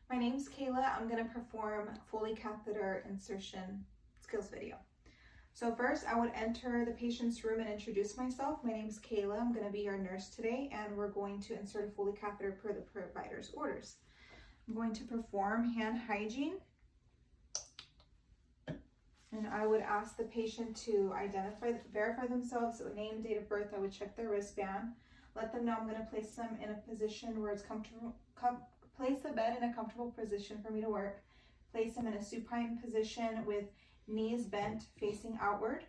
My name's Kayla. I'm going to perform Foley catheter insertion skills video. So first I would enter the patient's room and introduce myself. My name's Kayla. I'm going to be your nurse today and we're going to insert a Foley catheter per the provider's orders. I'm going to perform hand hygiene and I would ask the patient to verify themselves, so name, date of birth. I would check their wristband, let them know I'm going to place them in a position where it's comfortable. Place the bed in a comfortable position for me to work. Place them in a supine position with knees bent facing outward.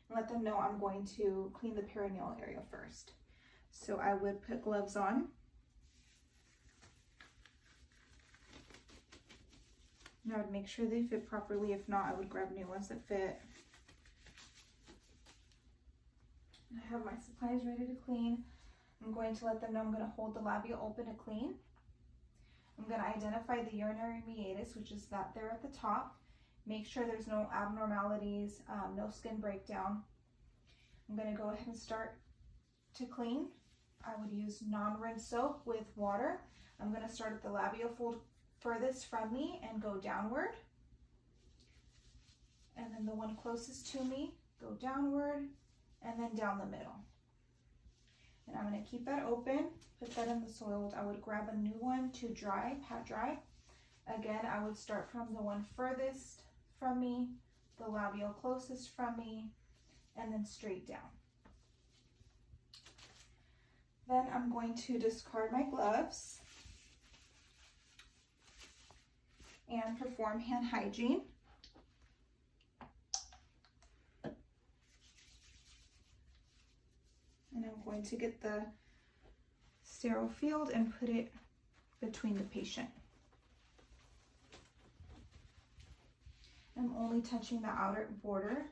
And let them know I'm going to clean the perineal area first. So I would put gloves on. And I would make sure they fit properly. If not, I would grab new ones that fit. I have my supplies ready to clean. I'm going to let them know I'm going to hold the labia open to clean. I'm going to identify the urinary meatus, which is that there at the top. Make sure there's no abnormalities, no skin breakdown. I'm going to go ahead and start to clean. I would use non-rinse soap with water. I'm going to start at the labia fold furthest from me and go downward. And then the one closest to me, go downward and then down the middle. And I'm going to keep that open, put that in the soil. I would grab a new one to dry, pat dry. Again, I would start from the one furthest from me, the labial closest from me, and then straight down. Then I'm going to discard my gloves and perform hand hygiene. And I'm going to get the sterile field and put it between the patient. I'm only touching the outer border.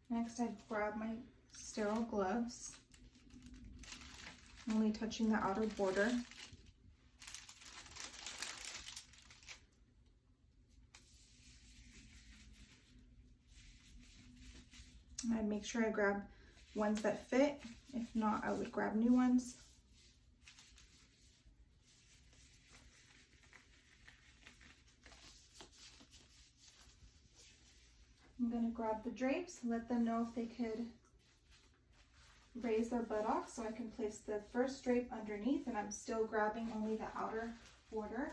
Next, I grab my sterile gloves, only touching the outer border. I'd make sure I grab ones that fit. If not, I would grab new ones. I'm going to grab the drapes, let them know if they could raise their buttocks so I can place the first drape underneath, and I'm still grabbing only the outer border.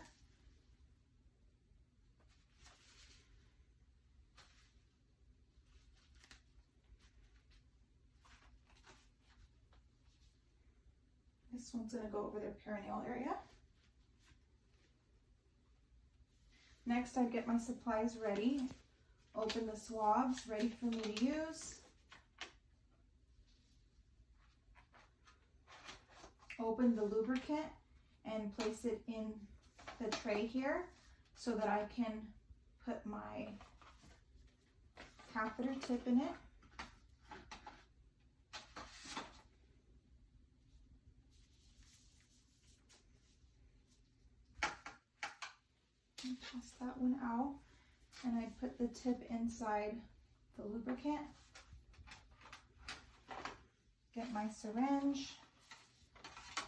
This one's going to go over their perineal area. Next, I'd get my supplies ready. Open the swabs, ready for me to use. Open the lubricant and place it in the tray here so that I can put my catheter tip in it. Toss that one out, and I put the tip inside the lubricant. Get my syringe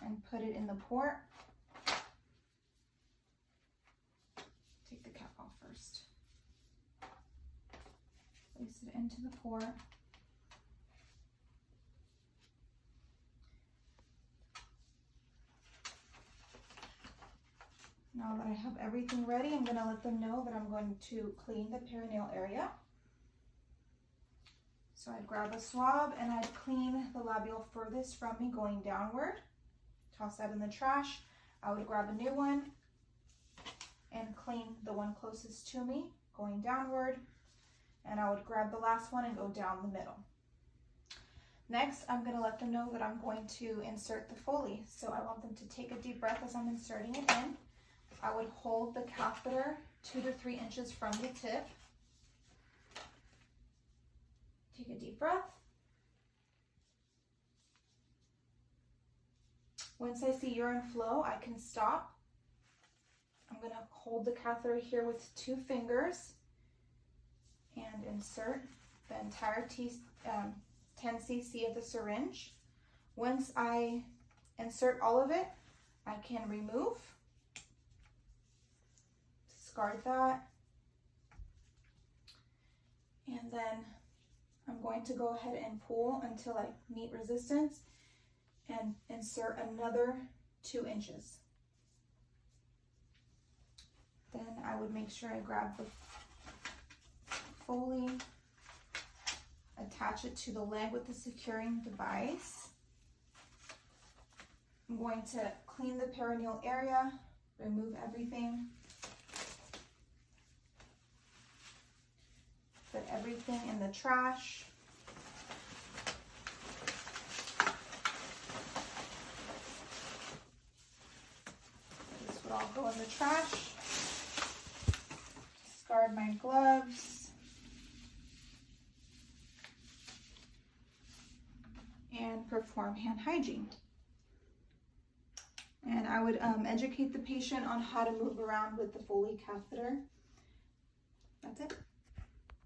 and put it in the port. Take the cap off first. Place it into the port. Now that I have everything ready, I'm going to let them know that I'm going to clean the perineal area. So I'd grab a swab and I'd clean the labial furthest from me going downward. Toss that in the trash. I would grab a new one and clean the one closest to me going downward. And I would grab the last one and go down the middle. Next, I'm going to let them know that I'm going to insert the Foley. So I want them to take a deep breath as I'm inserting it in. I would hold the catheter 2 to 3 inches from the tip. Take a deep breath. Once I see urine flow, I can stop. I'm going to hold the catheter here with 2 fingers and insert the entire 10 cc of the syringe. Once I insert all of it, I can remove, discard that, and then I'm going to go ahead and pull until I meet resistance and insert another 2 inches. Then I would make sure I grab the Foley, attach it to the leg with the securing device. I'm going to clean the perineal area, remove everything, put everything in the trash. This would all go in the trash. Discard my gloves. And perform hand hygiene. And I would educate the patient on how to move around with the Foley catheter. That's it.